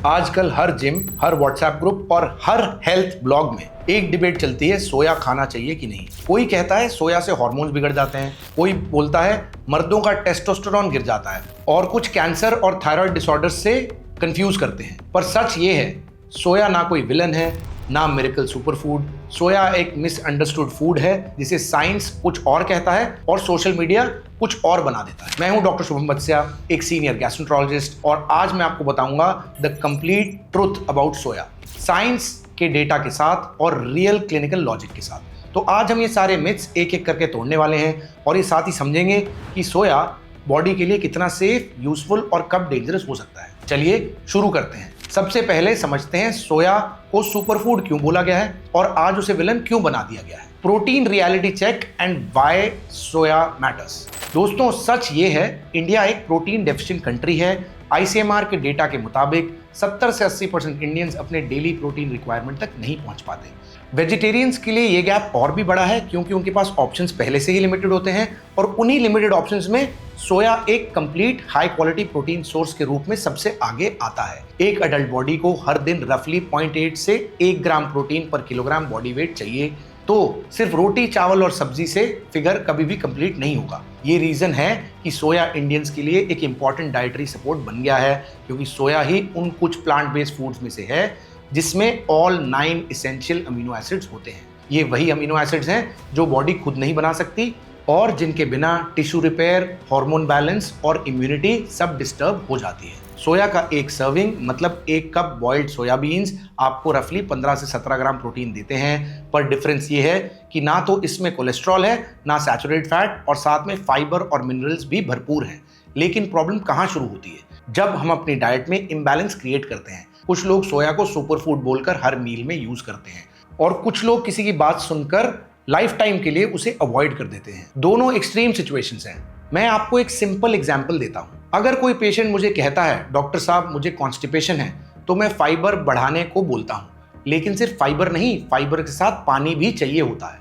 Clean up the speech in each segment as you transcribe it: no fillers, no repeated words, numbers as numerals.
आजकल हर जिम, हर WhatsApp group और हर health blog में एक डिबेट चलती है, सोया खाना चाहिए कि नहीं। कोई कहता है सोया से हार्मोन्स बिगड़ जाते हैं, कोई बोलता है मर्दों का टेस्टोस्टेरोन गिर जाता है, और कुछ कैंसर और थायराइड डिसऑर्डर्स से कंफ्यूज करते हैं। पर सच ये है, सोया ना कोई विलन है, ना मिरेकल सुपरफूड। सोया एक मिसअंडरस्टूड फूड है जिसे साइंस कुछ और कहता है और सोशल मीडिया कुछ और बना देता है। मैं हूं डॉक्टर शुभम बत्स्या, एक सीनियर गैस्ट्रोएंटरोलॉजिस्ट, और आज मैं आपको बताऊंगा the complete truth about soya, science के डेटा के साथ और रियल क्लिनिकल लॉजिक के साथ। तो आज हम ये सारे मिथ्स एक एक करके तोड़ने वाले हैं और ये साथ ही समझेंगे कि सोया बॉडी के लिए कितना सेफ, यूजफुल और कब डेंजरस हो सकता है। चलिए शुरू करते हैं। सबसे पहले समझते हैं सोया को सुपरफूड क्यों बोला गया है और आज उसे विलन क्यों बना दिया गया है। Protein reality check and why soya matters. दोस्तों, सच ये है, इंडिया एक प्रोटीन डेफिशिएंट कंट्री है। आईसीएमआर के डेटा के मुताबिक 70 से 80% इंडियंस अपने डेली प्रोटीन रिक्वायरमेंट तक नहीं पहुंच पाते। वेजिटेरियंस के लिए ये गैप और भी बड़ा है क्योंकि उनके पास ऑप्शंस पहले से ही लिमिटेड होते हैं और उन्हीं लिमिटेड ऑप्शंस में सोया एक complete high quality protein source के रूप में सबसे आगे आता है। एक अडल्ट बॉडी को हर दिन रफली 0.8 से 1 ग्राम प्रोटीन पर किलोग्राम बॉडी वेट चाहिए, तो सिर्फ रोटी, चावल और सब्जी से फिगर कभी भी कंप्लीट नहीं होगा। ये रीजन है कि सोया इंडियंस के लिए एक इंपॉर्टेंट डाइटरी सपोर्ट बन गया है, क्योंकि सोया ही उन कुछ प्लांट बेस्ड फूड्स में से है जिसमें ऑल 9 एसेंशियल अमीनो एसिड्स होते हैं। ये वही अमीनो एसिड्स हैं जो बॉडी खुद नहीं बना सकती और जिनके बिना टिश्यू रिपेयर, हार्मोन बैलेंस और इम्यूनिटी सब डिस्टर्ब हो जाती है। सोया का एक सर्विंग मतलब 1 कप बॉइल्ड सोयाबीन्स आपको रफली 15 से 17 ग्राम प्रोटीन देते हैं। पर डिफरेंस ये है कि ना तो इसमें कोलेस्ट्रॉल है, ना सैचुरेटेड फैट, और साथ में फाइबर और मिनरल्स भी भरपूर हैं। लेकिन प्रॉब्लम कहाँ शुरू होती है? जब हम अपनी डाइट में इम्बैलेंस क्रिएट करते हैं। कुछ लोग सोया को सुपरफूड बोलकर हर मील में यूज करते हैं और कुछ लोग किसी की बात सुनकर लाइफ टाइम के लिए उसे अवॉइड कर देते हैं। दोनों एक्सट्रीम सिचुएशंस हैं। मैं आपको एक सिंपल एग्जांपल देता हूं। अगर कोई पेशेंट मुझे कहता है डॉक्टर साहब मुझे कॉन्स्टिपेशन है, तो मैं फाइबर बढ़ाने को बोलता हूं, लेकिन सिर्फ फाइबर नहीं, फाइबर के साथ पानी भी चाहिए होता है।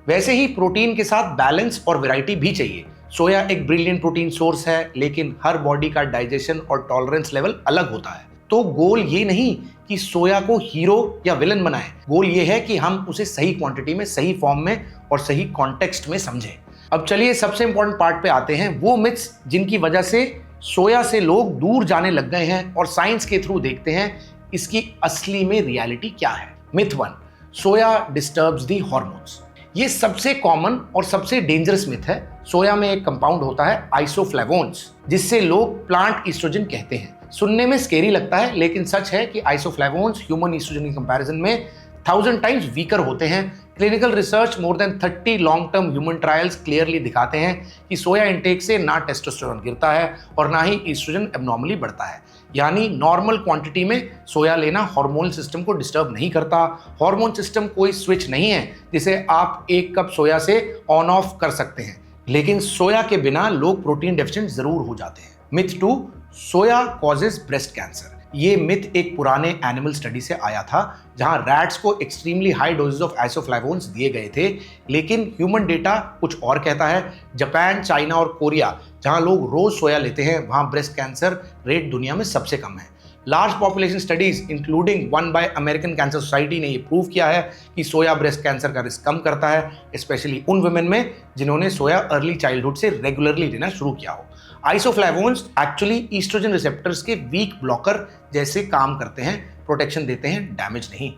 वैसे ही प्रोटीन के साथ बैलेंस और वैरायटी भी चाहिए। सोया एक ब्रिलियंट प्रोटीन सोर्स है, लेकिन हर बॉडी का डाइजेशन और टॉलरेंस लेवल अलग होता है। तो गोल ये नहीं कि सोया को हीरो या विलन बनाएं, गोल ये है कि हम उसे सही क्वांटिटी में, सही फॉर्म में और सही कॉन्टेक्स्ट में समझें। अब चलिए सबसे इंपॉर्टेंट पार्ट पे आते हैं, वो मिथ्स जिनकी वजह से सोया से लोग दूर जाने लग गए हैं और साइंस के थ्रू देखते हैं इसकी असली में रियलिटी क्या है। मिथ 1, सोया डिस्टर्ब्स दी हॉर्मोन्स। ये सबसे कॉमन और सबसे डेंजरस मिथ है। सोया में एक कंपाउंड होता है आइसोफ्लेवोन्स, जिससे लोग प्लांट ईस्ट्रोजन कहते हैं। सुनने में स्केरी लगता है, लेकिन सच है कि आइसोफ्लेवोन्स ह्यूमन ईस्ट्रोजन की कंपैरिजन में 1000 टाइम्स वीकर होते हैं। Clinical research, more than 30 long term human trials clearly दिखाते हैं कि सोया इंटेक से ना टेस्टोस्टेरोन गिरता है और ना ही ईस्ट्रोजन एब्नॉर्मली बढ़ता है। यानी नॉर्मल क्वांटिटी में सोया लेना हार्मोनल सिस्टम को डिस्टर्ब नहीं करता। हार्मोन सिस्टम कोई स्विच नहीं है जिसे आप 1 कप सोया से ऑन ऑफ कर सकते हैं, लेकिन सोया के बिना लोग प्रोटीन डेफिशिएंट जरूर हो जाते हैं। मिथ 2, सोया कॉजेज ब्रेस्ट कैंसर। ये मिथ एक पुराने एनिमल स्टडी से आया था जहां रैट्स को extremely high doses of isoflavones दिए गए थे, लेकिन ह्यूमन डेटा कुछ और कहता है। जापान, चाइना और कोरिया, जहां लोग रोज सोया लेते हैं, वहां ब्रेस्ट कैंसर रेट दुनिया में सबसे कम है। Large population studies including one by American cancer society ने ये प्रूव किया है कि सोया ब्रेस्ट कैंसर का रिस्क कम करता है, स्पेशली उन वुमेन में जिन्होंने सोया अर्ली चाइल्डहुड से रेगुलरली लेना शुरू किया हो। आइसोफ्लेवोन्स एक्चुअली ईस्ट्रोजन रिसेप्टर्स के वीक ब्लॉकर जैसे काम करते हैं, प्रोटेक्शन देते हैं, डैमेज नहीं।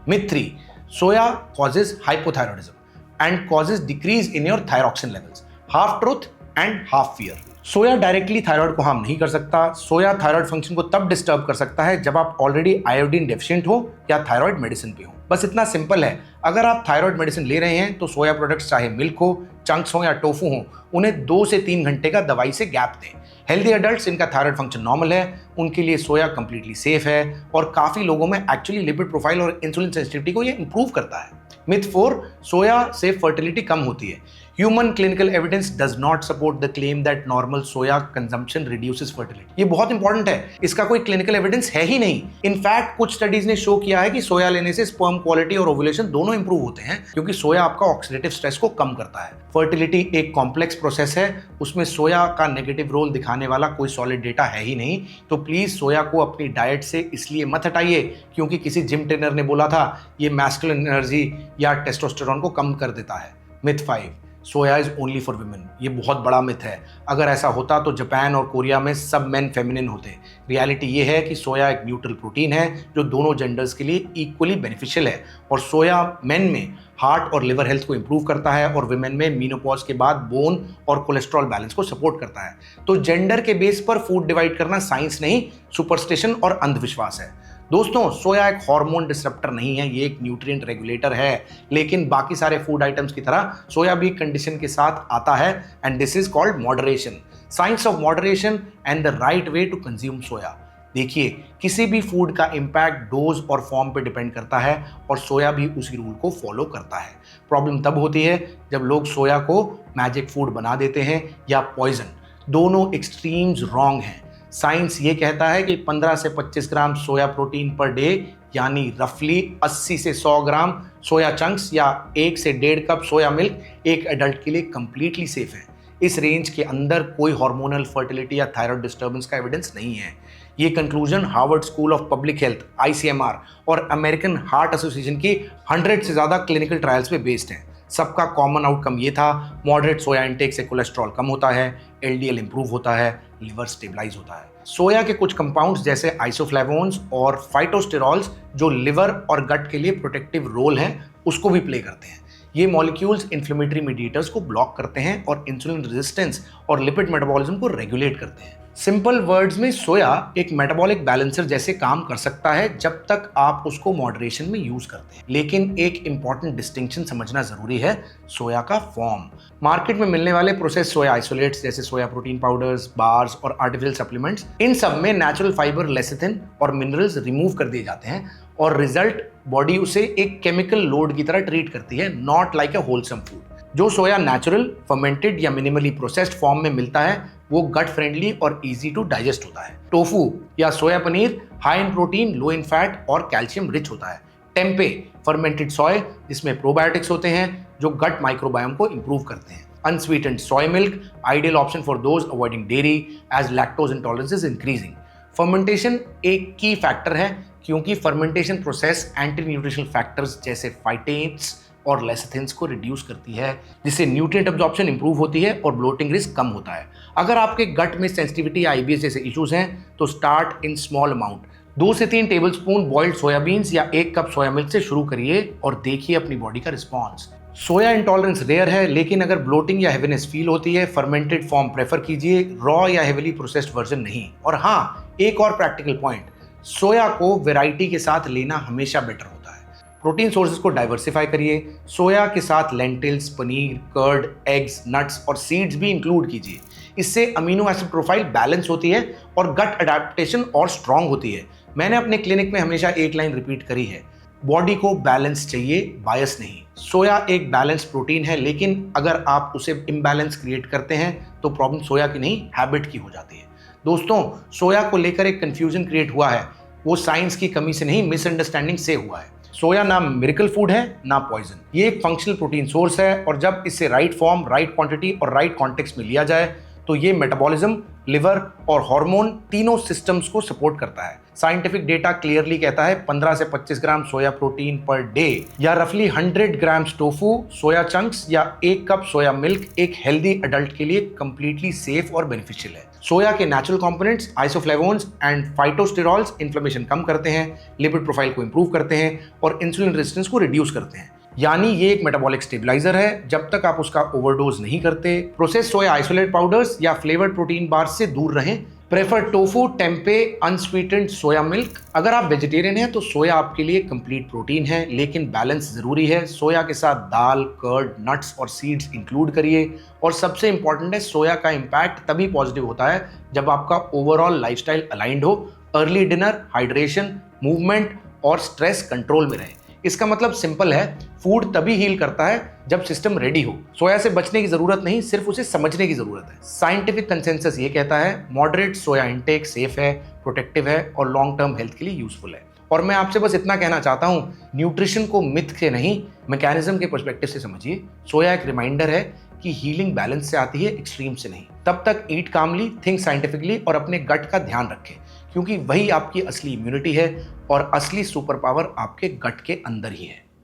Myth 3, soya causes hypothyroidism and causes decrease in your thyroxine levels. Half truth and half fear. Soya directly thyroid को हार्म नहीं कर सकता। सोया थायराइड फंक्शन को तब डिस्टर्ब कर सकता है जब आप ऑलरेडी आयोडीन डेफिशिएंट हो या थायराइड मेडिसिन पे हो। बस इतना सिंपल है। अगर आप थायराइड मेडिसिन ले रहे हैं तो सोया प्रोडक्ट्स, चाहे मिल्क हो, चंक्स हो या टोफू हो, उन्हें 2 से 3 घंटे का दवाई से गैप दें। हेल्दी एडल्ट्स, इनका थायराइड फंक्शन नॉर्मल है, उनके लिए सोया कंप्लीटली सेफ है और काफ़ी लोगों में एक्चुअली लिपिड प्रोफाइल और इंसुलिन सेंसिटिविटी को ये इंप्रूव करता है। मिथ 4, सोया से फर्टिलिटी कम होती है। Human clinical evidence does not support the claim that normal soya consumption reduces fertility. ये बहुत इंपॉर्टेंट है, इसका कोई क्लिनिकल एविडेंस है ही नहीं। इनफैक्ट कुछ स्टडीज ने शो किया है कि सोया लेने से स्पर्म क्वालिटी और ओव्यूलेशन दोनों इंप्रूव होते हैं, क्योंकि सोया आपका ऑक्सीडेटिव स्ट्रेस को कम करता है। फर्टिलिटी एक कॉम्प्लेक्स प्रोसेस है, उसमें सोया का नेगेटिव रोल दिखाने वाला कोई सॉलिड डेटा है ही नहीं। तो प्लीज सोया को अपनी डाइट से इसलिए मत हटाइए क्योंकि किसी जिम ट्रेनर ने बोला था ये मैस्कुलिन एनर्जी या टेस्टोस्टेरोन को कम कर देता है। Myth 5, soya is only for women. ये बहुत बड़ा मिथ है। अगर ऐसा होता तो जापान और कोरिया में सब मेन फेमिनिन होते। रियलिटी ये है कि सोया एक न्यूट्रल प्रोटीन है जो दोनों जेंडर्स के लिए इक्वली बेनिफिशियल है। और सोया मेन में हार्ट और लिवर हेल्थ को इंप्रूव करता है और विमेन में मीनोपॉज के बाद बोन और कोलेस्ट्रॉल बैलेंस को सपोर्ट करता है। तो जेंडर के बेस पर फूड डिवाइड करना साइंस नहीं, सुपरस्टिशन और अंधविश्वास है। दोस्तों, सोया एक हार्मोन डिसरप्टर नहीं है, ये एक न्यूट्रिएंट रेगुलेटर है। लेकिन बाकी सारे फूड आइटम्स की तरह सोया भी कंडीशन के साथ आता है, and this is called moderation. Science of moderation and the right way to consume soya. देखिए, किसी भी फूड का इम्पैक्ट डोज और फॉर्म पे डिपेंड करता है और सोया भी उसी रूल को फॉलो करता है। प्रॉब्लम तब होती है जब लोग सोया को मैजिक फूड बना देते हैं या पॉइजन। दोनों एक्सट्रीम्स रॉन्ग हैं। साइंस ये कहता है कि 15 से 25 ग्राम सोया प्रोटीन पर डे, यानी रफली 80 से 100 ग्राम सोया चंक्स या 1 से 1.5 कप सोया मिल्क एक एडल्ट के लिए कंप्लीटली सेफ है। इस रेंज के अंदर कोई हार्मोनल फर्टिलिटी या थायराइड डिस्टर्बेंस का एविडेंस नहीं है। ये conclusion Harvard school of public health ICMR और अमेरिकन हार्ट एसोसिएशन की 100 से ज़्यादा क्लिनिकल ट्रायल्स पे बेस्ड है। सबका कॉमन आउटकम ये था, मॉडरेट सोया इंटेक से कोलेस्ट्रॉल कम होता है, LDL इंप्रूव होता है, लिवर स्टेबलाइज होता है। सोया के कुछ कंपाउंड्स जैसे आइसोफ्लेवोन्स और फाइटोस्टेरॉल्स जो लिवर और गट के लिए प्रोटेक्टिव रोल हैं उसको भी प्ले करते हैं। ये मॉलिक्यूल्स इन्फ्लेमेटरी मीडिएटर्स को ब्लॉक करते हैं और इंसुलिन रेजिस्टेंस और लिपिड मेटाबॉलिज्म को रेगुलेट करते हैं। सिंपल वर्ड्स में सोया एक मेटाबॉलिक बैलेंसर जैसे काम कर सकता है जब तक आप उसको मॉडरेशन में यूज करते हैं। लेकिन एक इंपॉर्टेंट डिस्टिंक्शन समझना जरूरी है, सोया का फॉर्म। मार्केट में मिलने वाले प्रोसेस सोया आइसोलेट्स जैसे सोया प्रोटीन पाउडर्स, बार्स और आर्टिफिशियल सप्लीमेंट्स, इन सब में नेचुरल फाइबर, लेसिथिन और मिनरल्स रिमूव कर दिए जाते हैं और रिजल्ट बॉडी उसे एक केमिकल लोड की तरह ट्रीट करती है, not like a wholesome food. जो सोया नेचुरल, फर्मेंटेड या मिनिमली प्रोसेस्ड फॉर्म में मिलता है वो गट फ्रेंडली और इजी टू डाइजेस्ट होता है। टोफू या soya paneer high in protein, low in fat और कैल्शियम रिच होता है। टेम्पे फर्मेंटेड सोय जिसमें प्रोबायोटिक्स होते हैं जो गट माइक्रोबायोम को इंप्रूव करते हैं। Unsweetened soy milk ideal option for those avoiding dairy as lactose intolerance is increasing. Fermentation एक की फैक्टर है क्योंकि fermentation process anti nutritional factors जैसे फाइटेट्स और लेसिथिन्स को रिड्यूस करती है, जिससे न्यूट्रिएंट एब्जॉर्प्शन इंप्रूव होती है और ब्लोटिंग रिस्क कम होता है। अगर आपके गट में सेंसिटिविटी या IBS जैसे इश्यूज हैं तो स्टार्ट इन स्मॉल अमाउंट। 2 से 3 टेबलस्पून बॉइल्ड सोयाबीन्स या 1 कप सोया मिल्क से शुरू करिए और देखिए अपनी बॉडी का रिस्पॉन्स। सोया इंटॉलरेंस रेयर है, लेकिन अगर ब्लोटिंग या हेवीनेस फील होती है, फर्मेंटेड फॉर्म प्रेफर कीजिए, रॉ या हेवीली प्रोसेस्ड वर्जन नहीं। और हाँ, एक और प्रैक्टिकल पॉइंट, सोया को वैरायटी के साथ लेना हमेशा बेटर होता है। प्रोटीन सोर्सेज को डाइवर्सिफाई करिए। सोया के साथ lentils, paneer, curd, eggs, nuts और सीड्स भी इंक्लूड कीजिए। इससे अमीनो एसिड प्रोफाइल बैलेंस होती है और गट अडेप्टेशन और स्ट्रांग होती है। मैंने अपने क्लिनिक में हमेशा एक लाइन रिपीट करी है, बॉडी को बैलेंस चाहिए, बायस नहीं। सोया एक बैलेंस प्रोटीन है, लेकिन अगर आप उसे इम्बैलेंस क्रिएट करते हैं तो प्रॉब्लम सोया की नहीं, हैबिट की हो जाती है। दोस्तों, सोया को लेकर एक कंफ्यूजन क्रिएट हुआ है, वो साइंस की कमी से नहीं, मिसअंडरस्टैंडिंग से हुआ है। सोया ना मिरेकल फूड है ना पॉइजन, ये एक फंक्शनल प्रोटीन सोर्स है और जब इसे राइट फॉर्म, राइट क्वांटिटी और राइट कॉन्टेक्स्ट में लिया जाए तो ये मेटाबॉलिज्म, लिवर और हार्मोन तीनों सिस्टम्स को सपोर्ट करता है। साइंटिफिक डेटा क्लियरली कहता है 15 से 25 ग्राम सोया प्रोटीन पर डे या रफली 100 ग्राम टोफू, सोया चंक्स या 1 कप सोया मिल्क एक हेल्दी अडल्ट के लिए कंप्लीटली सेफ और बेनिफिशियल है। सोया के natural components isoflavones and phytosterols inflammation कम करते हैं, लिपिड प्रोफाइल को इंप्रूव करते हैं और इंसुलिन रेजिस्टेंस को रिड्यूस करते हैं। यानी ये एक मेटाबॉलिक स्टेबलाइजर है जब तक आप उसका ओवरडोज नहीं करते। प्रोसेस सोया आइसोलेट पाउडर्स या फ्लेवर्ड प्रोटीन बार से दूर रहें। Prefer tofu, tempeh, unsweetened soya milk. अगर आप वेजिटेरियन हैं तो सोया आपके लिए कंप्लीट प्रोटीन है, लेकिन बैलेंस जरूरी है। सोया के साथ दाल, कर्ड, नट्स और सीड्स इंक्लूड करिए। और सबसे इंपॉर्टेंट है, सोया का इम्पैक्ट तभी पॉजिटिव होता है जब आपका ओवरऑल लाइफस्टाइल अलाइंड हो, अर्ली डिनर, हाइड्रेशन, मूवमेंट और स्ट्रेस कंट्रोल में रहे। इसका मतलब सिंपल है, फूड तभी हील करता है जब सिस्टम रेडी हो। सोया से बचने की जरूरत नहीं, सिर्फ उसे समझने की जरूरत है। साइंटिफिक कंसेंसस ये कहता है मॉडरेट सोया इंटेक सेफ है, प्रोटेक्टिव है और लॉन्ग टर्म हेल्थ के लिए यूजफुल है। और मैं आपसे बस इतना कहना चाहता हूं, न्यूट्रिशन को मिथ के नहीं, मैकेनिज्म के पर्सपेक्टिव से समझिए। सोया एक रिमाइंडर है कि हीलिंग बैलेंस से आती है, एक्सट्रीम से नहीं। तब तक ईट कामली, थिंक साइंटिफिकली और अपने गट का ध्यान रखें, क्योंकि वही आपकी असली इम्यूनिटी है और असली सुपर पावर आपके गट के अंदर ही है।